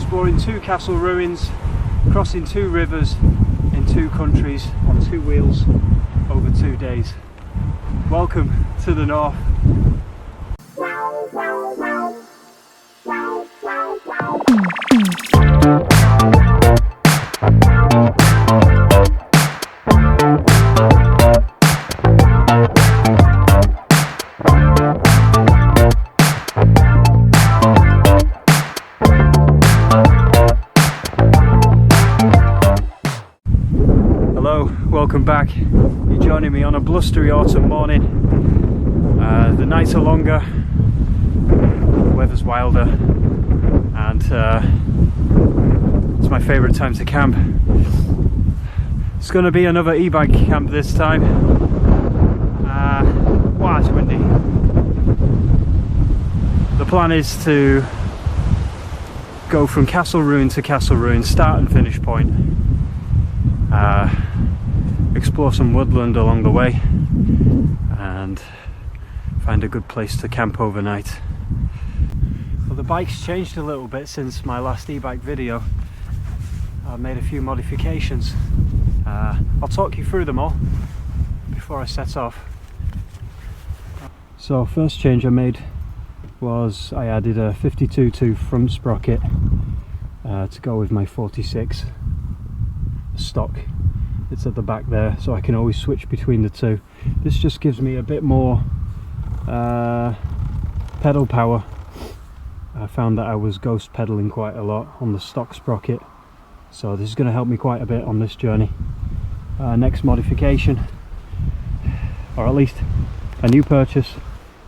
exploring 2 castle ruins, crossing 2 rivers in 2 countries on 2 wheels over 2 days. Welcome to the north. Welcome back. You're joining me on a blustery autumn morning. The nights are longer, the weather's wilder, and it's my favourite time to camp. It's going to be another e-bike camp this time. Wow, it's windy. The plan is to go from castle ruin to castle ruin, start and finish point. Explore some woodland along the way and find a good place to camp overnight. Well, the bike's changed a little bit since my last e-bike video. I've made a few modifications. I'll talk you through them all before I set off. So first change I made was I added a 52 tooth front sprocket to go with my 46 stock. It's at the back there, so I can always switch between the two. This just gives me a bit more pedal power. I found that I was ghost pedaling quite a lot on the stock sprocket, so this is going to help me quite a bit on this journey. Next modification, or at least a new purchase,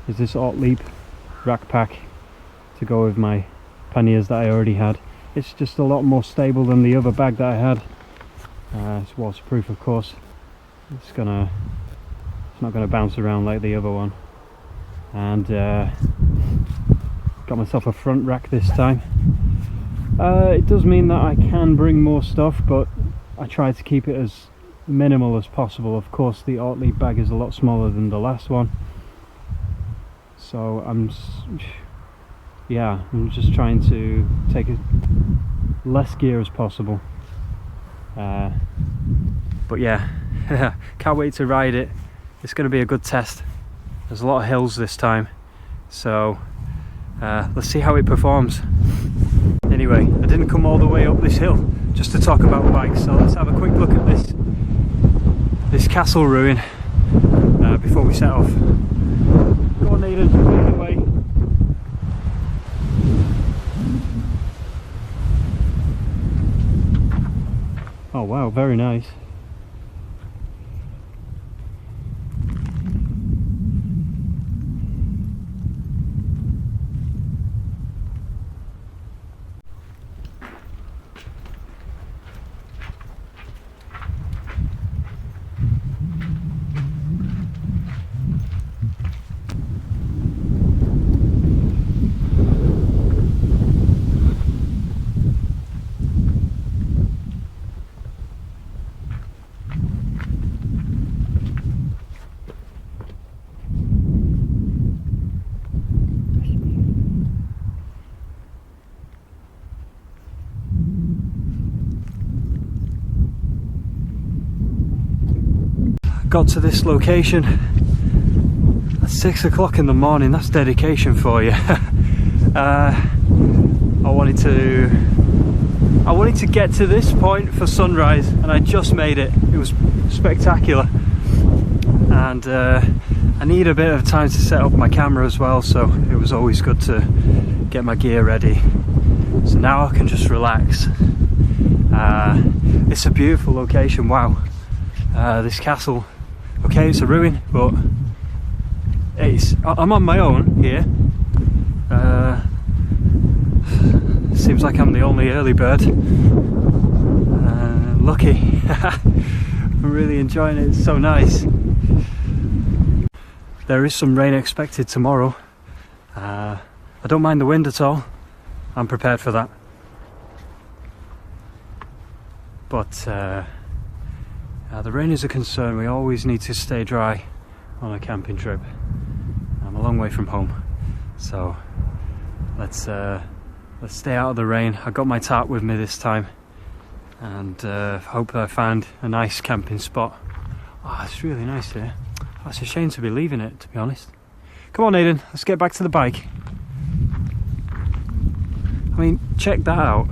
is this Leap rack pack to go with my panniers that I already had. It's just a lot more stable than the other bag that I had. It's waterproof, of course. It's not gonna bounce around like the other one. And got myself a front rack this time. It does mean that I can bring more stuff, but I try to keep it as minimal as possible. Of course, the Leap bag is a lot smaller than the last one, so I'm just trying to take as less gear as possible. But yeah, can't wait to ride it. It's going to be a good test. There's a lot of hills this time, so let's see how it performs. Anyway, I didn't come all the way up this hill just to talk about bikes, so let's have a quick look at this castle ruin before we set off. Go on, laden, lead the way. Oh wow, very nice. Got to this location at 6 o'clock in the morning. That's dedication for you. I wanted to get to this point for sunrise, and I just made it. It was spectacular, and I need a bit of time to set up my camera as well, so it was always good to get my gear ready. So now I can just relax. It's a beautiful location. Wow. This castle, okay, it's a ruin, but I'm on my own here. Seems like I'm the only early bird. Lucky. I'm really enjoying it. It's so nice. There is some rain expected tomorrow. I don't mind the wind at all. I'm prepared for that. But the rain is a concern. We always need to stay dry on a camping trip. I'm a long way from home, so let's Let's stay out of the rain. I got my tarp with me this time, and hope I find a nice camping spot. Oh, it's really nice here. Oh, it's a shame to be leaving it, to be honest. Come on, Aidan, let's get back to the bike. I mean, check that out.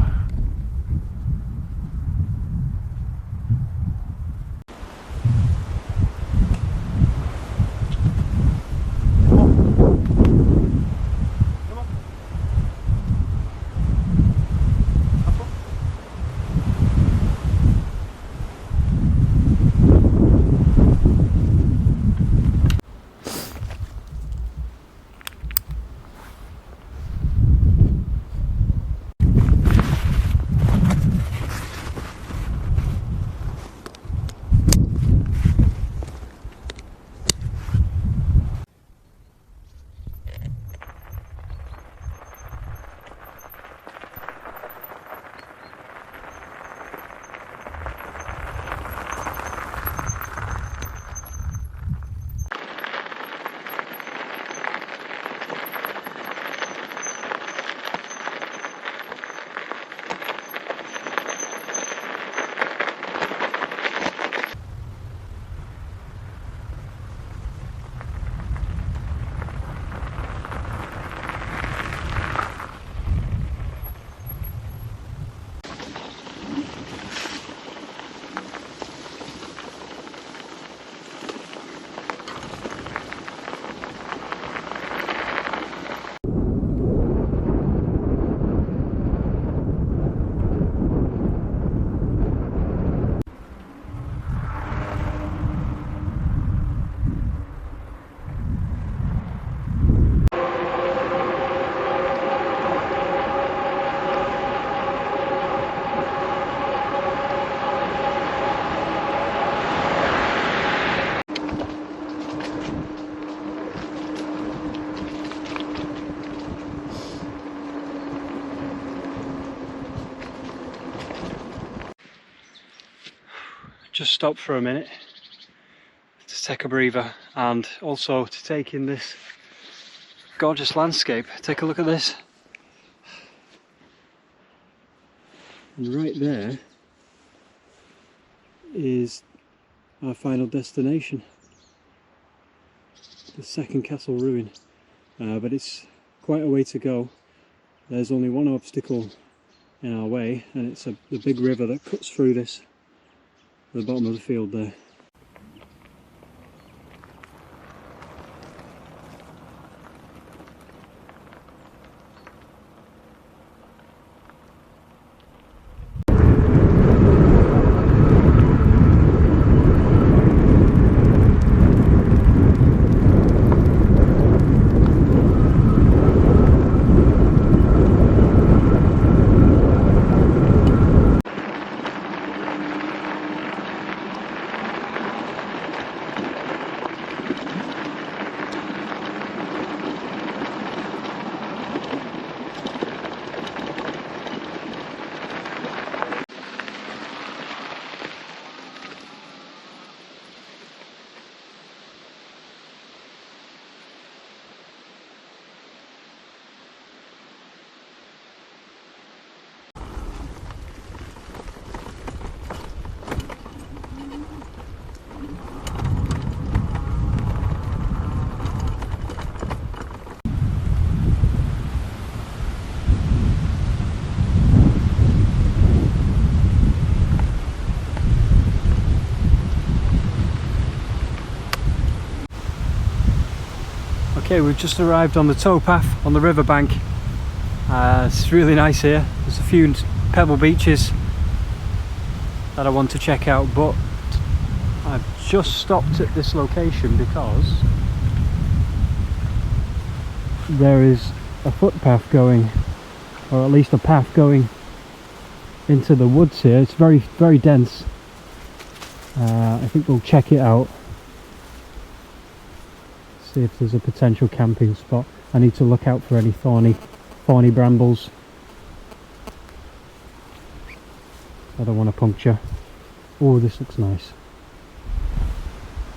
Just stop for a minute to take a breather and also to take in this gorgeous landscape. Take a look at this. And right there is our final destination, the second castle ruin, but it's quite a way to go. There's only one obstacle in our way, and it's the big river that cuts through this, the bottom of the field there. Okay, we've just arrived on the towpath on the riverbank. It's really nice here. There's a few pebble beaches that I want to check out, but I've just stopped at this location because there is a footpath going, or at least a path going into the woods here. It's very, very dense. I think we'll check it out. See if there's a potential camping spot. I need to look out for any thorny brambles. I don't want to puncture. Oh, this looks nice.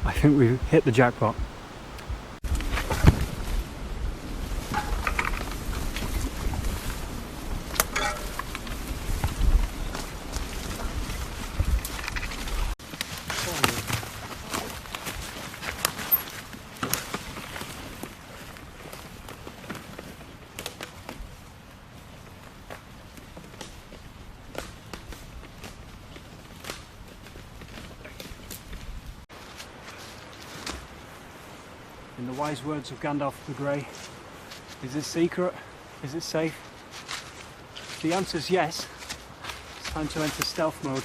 I think we've hit the jackpot. In the wise words of Gandalf the Grey, is it secret? Is it safe? If the answer's yes, it's time to enter stealth mode.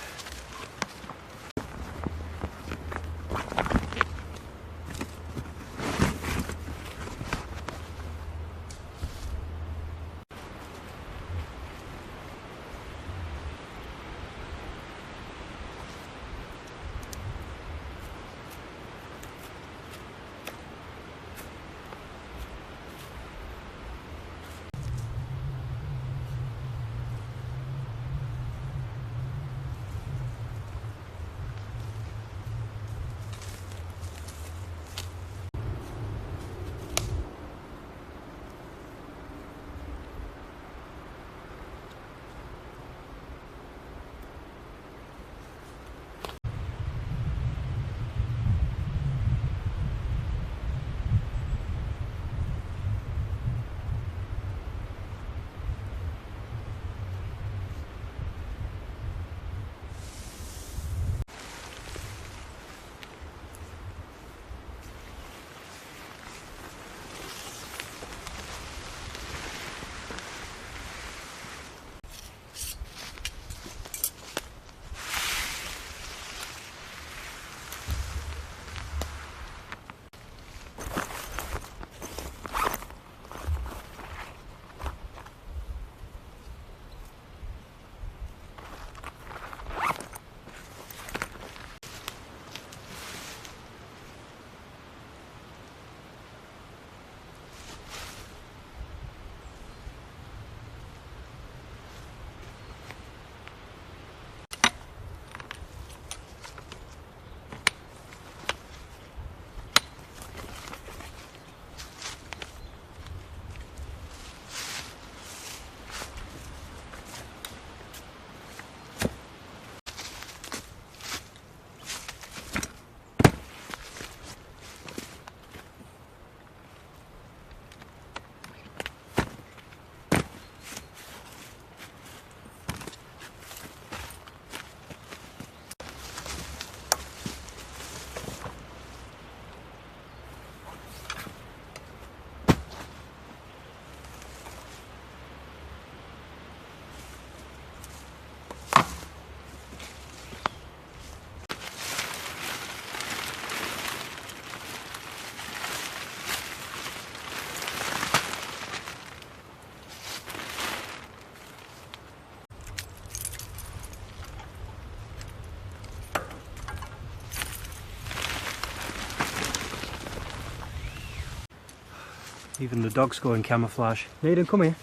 Even the dogs go in camouflage. Laden, come here.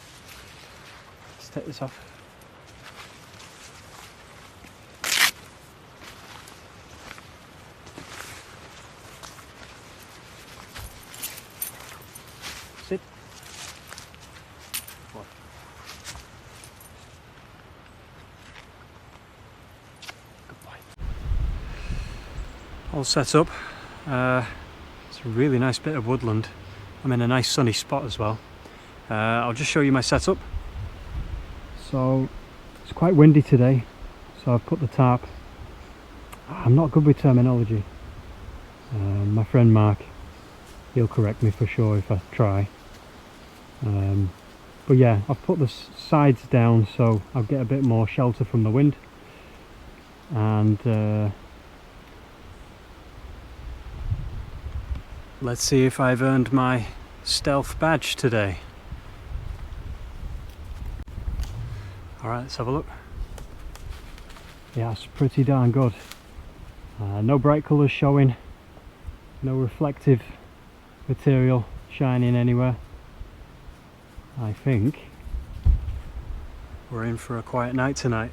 Let's take this off. Sit. What? Good boy. All set up. It's a really nice bit of woodland. I'm in a nice sunny spot as well. I'll just show you my setup. So it's quite windy today, so I've put the tarp. I'm not good with terminology. My friend Mark, he'll correct me for sure if I try. But yeah, I've put the sides down so I'll get a bit more shelter from the wind. And let's see if I've earned my stealth badge today. Alright, let's have a look. Yeah, it's pretty darn good. No bright colours showing, no reflective material shining anywhere. I think we're in for a quiet night tonight.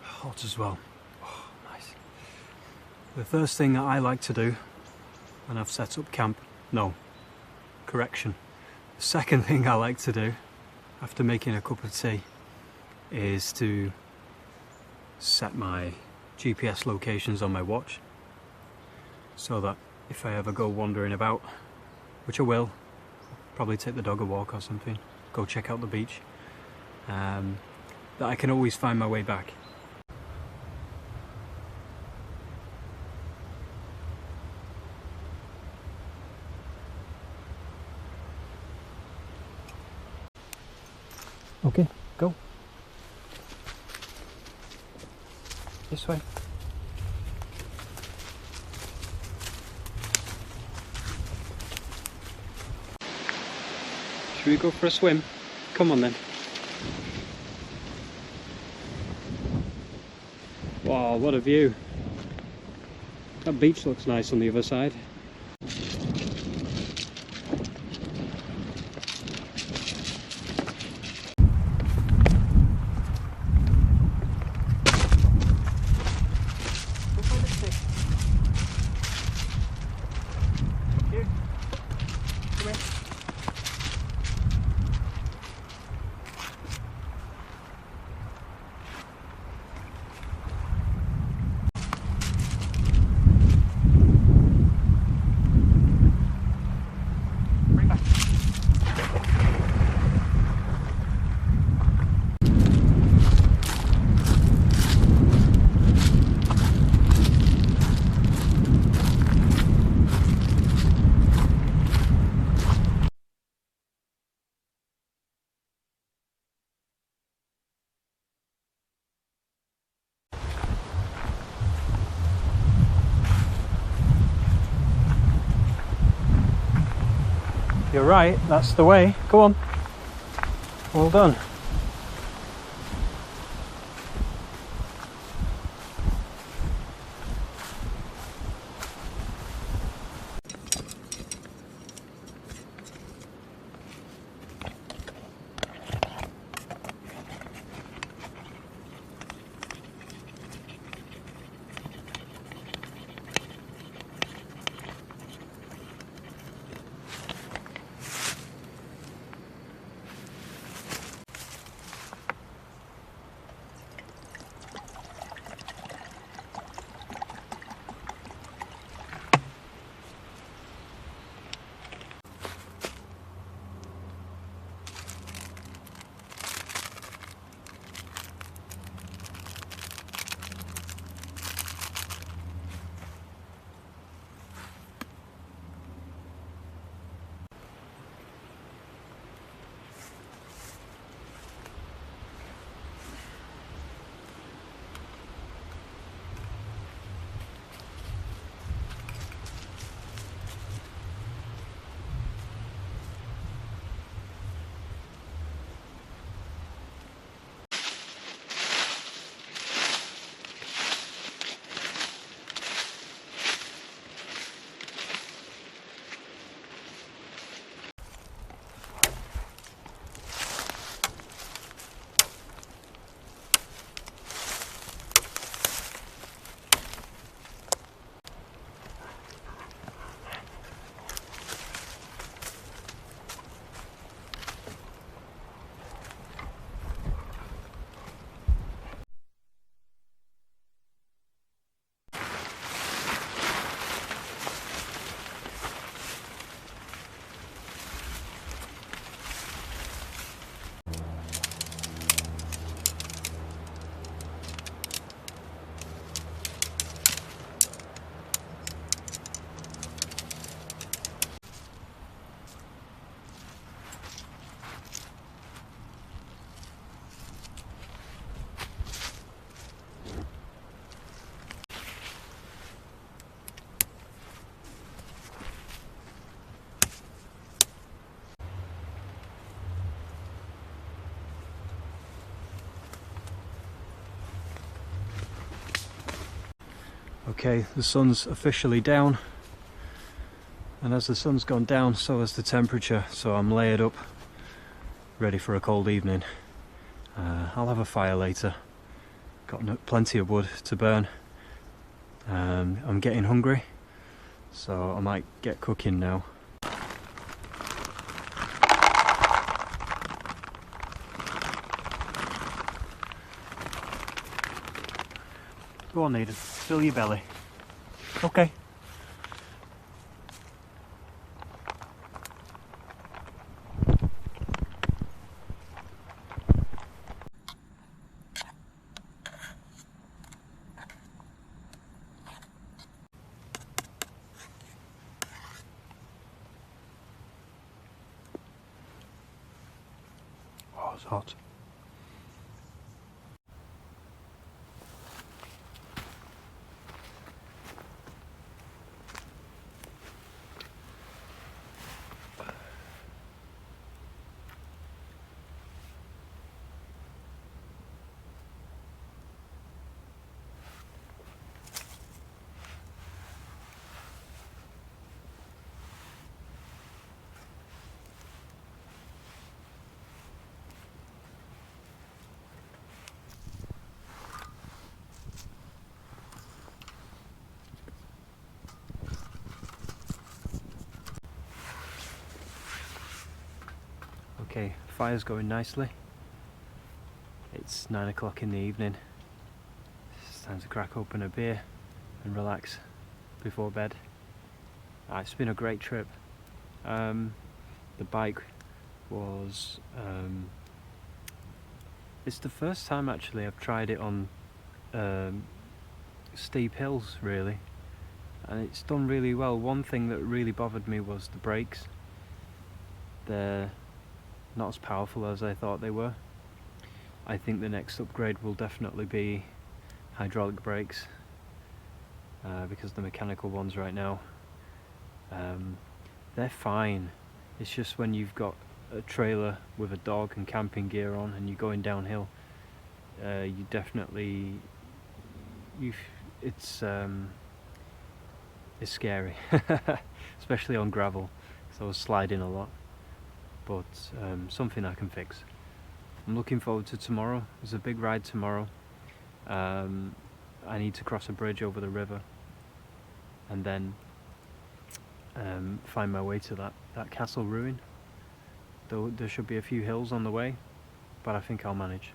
Hot as well. Oh, nice. The first thing that I like to do when I've set up camp, no, correction. The second thing I like to do after making a cup of tea is to set my GPS locations on my watch, so that if I ever go wandering about, which I will, probably take the dog a walk or something, go check out the beach, that I can always find my way back. Okay, go. This way. Should we go for a swim? Come on then. Wow, what a view. That beach looks nice on the other side. You're right, that's the way. Go on. Well done. Okay, the sun's officially down, and as the sun's gone down, so has the temperature, so I'm layered up, ready for a cold evening. I'll have a fire later, got plenty of wood to burn. I'm getting hungry, so I might get cooking now. Go on, Eden. Fill your belly. Okay. Oh, it's hot. Okay, fire's going nicely. It's 9 o'clock in the evening. It's time to crack open a beer and relax before bed. It's been a great trip. The bike was... it's the first time actually I've tried it on steep hills, really. And it's done really well. One thing that really bothered me was the brakes. They're not as powerful as I thought they were. I think the next upgrade will definitely be hydraulic brakes, because the mechanical ones right now, they're fine. It's just when you've got a trailer with a dog and camping gear on and you're going downhill, you definitely, it's scary, especially on gravel, because I was sliding a lot. But something I can fix. I'm looking forward to tomorrow. There's a big ride tomorrow. I need to cross a bridge over the river and then find my way to that castle ruin. Though there should be a few hills on the way, but I think I'll manage.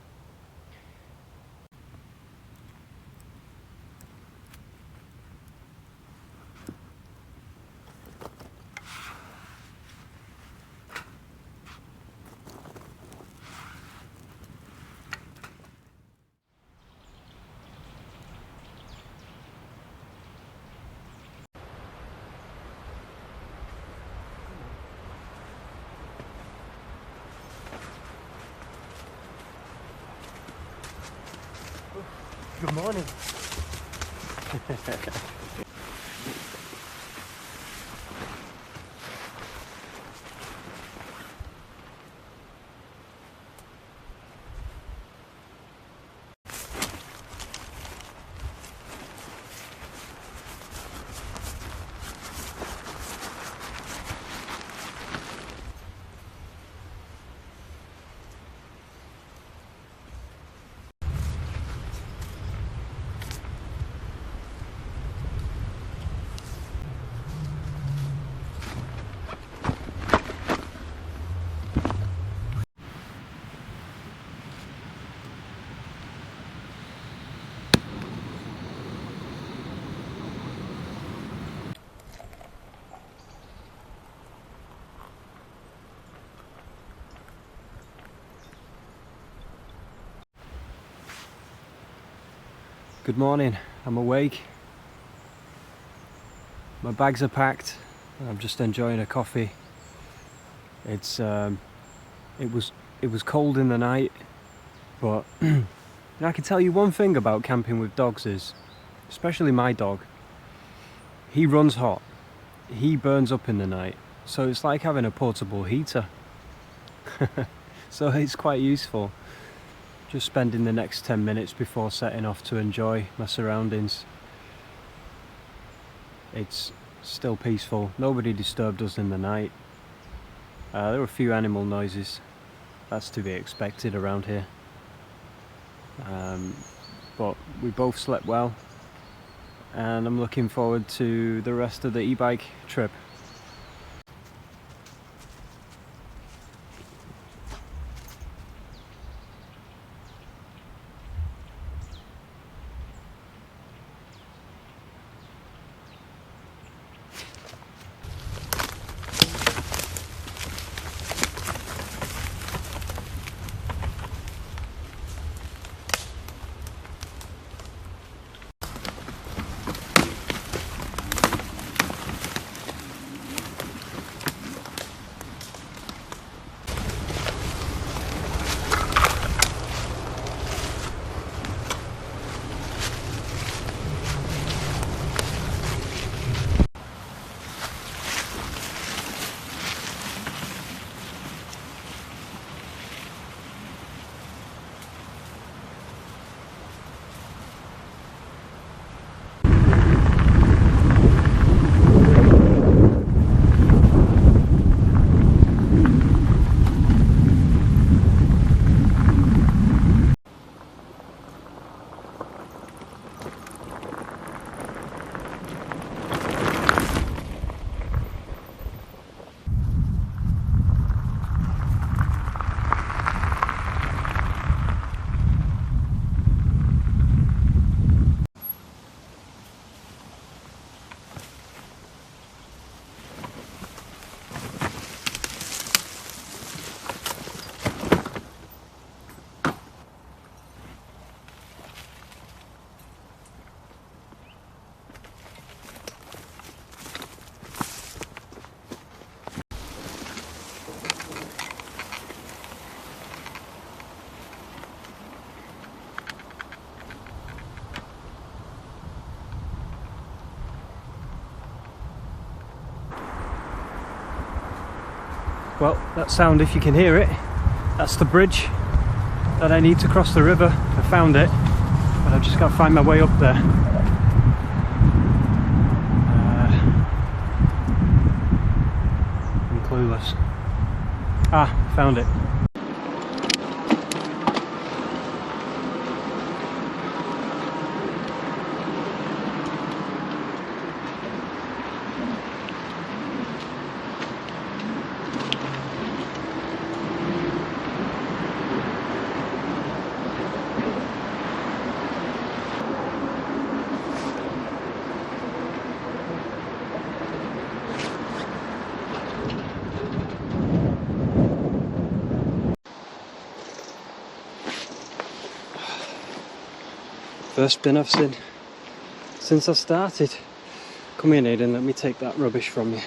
Good morning. Good morning, I'm awake. My bags are packed. I'm just enjoying a coffee. It was cold in the night, but I can tell you one thing about camping with dogs is, especially my dog, he runs hot. He burns up in the night, so it's like having a portable heater. So it's quite useful. Just spending the next 10 minutes before setting off to enjoy my surroundings. It's still peaceful. Nobody disturbed us in the night. There were a few animal noises. That's to be expected around here. But we both slept well, and I'm looking forward to the rest of the e-bike trip. Well, that sound, if you can hear it, that's the bridge that I need to cross the river. I found it, but I've just got to find my way up there. I'm clueless. Ah, found it. First bin I've seen since I started. Come here, Aidan, let me take that rubbish from you.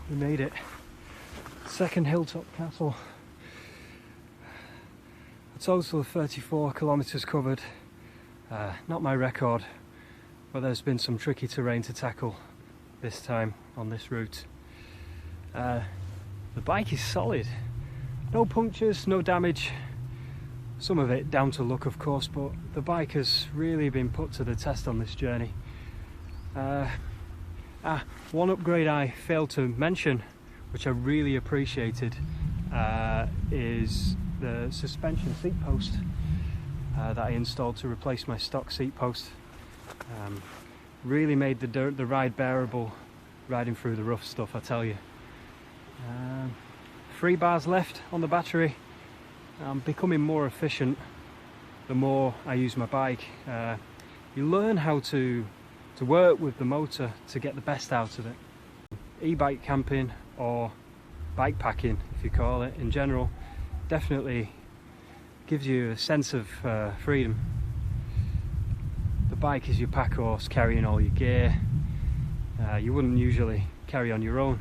We made it. Second hilltop castle. A total of 34 kilometres covered. Not my record, but there's been some tricky terrain to tackle this time on this route. The bike is solid. No punctures, no damage. Some of it down to luck, of course, but the bike has really been put to the test on this journey. One upgrade I failed to mention, which I really appreciated, is the suspension seat post that I installed to replace my stock seat post. Really made the ride bearable, riding through the rough stuff, I tell you. 3 bars left on the battery. I'm becoming more efficient the more I use my bike. You learn how to work with the motor to get the best out of it. E-bike camping, or bike packing if you call it, in general, definitely gives you a sense of freedom. The bike is your pack horse, carrying all your gear. You wouldn't usually carry on your own,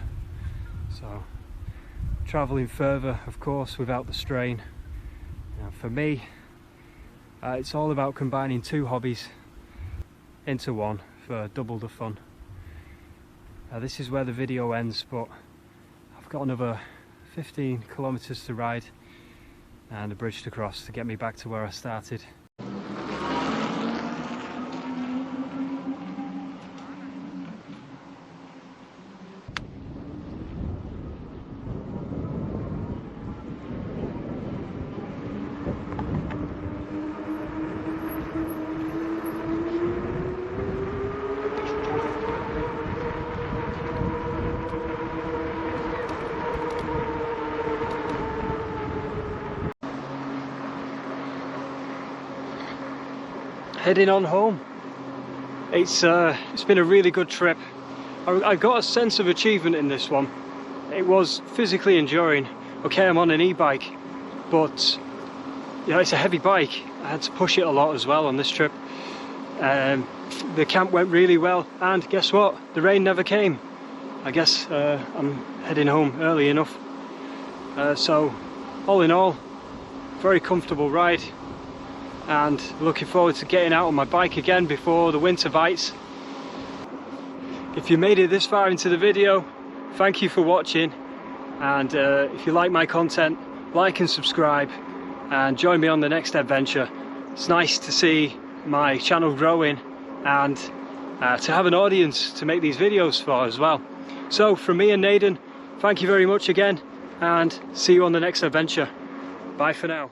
so travelling further, of course, without the strain. For me, it's all about combining 2 hobbies into one for double the fun. This is where the video ends, but I've got another 15 kilometres to ride and a bridge to cross to get me back to where I started. Heading on home. It's been a really good trip. I got a sense of achievement in this one. It was physically enduring. Okay, I'm on an e-bike, but you know, it's a heavy bike. I had to push it a lot as well on this trip. The camp went really well, and guess what? The rain never came. I guess I'm heading home early enough. So all in all, very comfortable ride, and looking forward to getting out on my bike again before the winter bites. If you made it this far into the video, thank you for watching, and if you like my content, like and subscribe and join me on the next adventure. It's nice to see my channel growing and to have an audience to make these videos for as well. So from me and Naden, thank you very much again, and see you on the next adventure. Bye for now.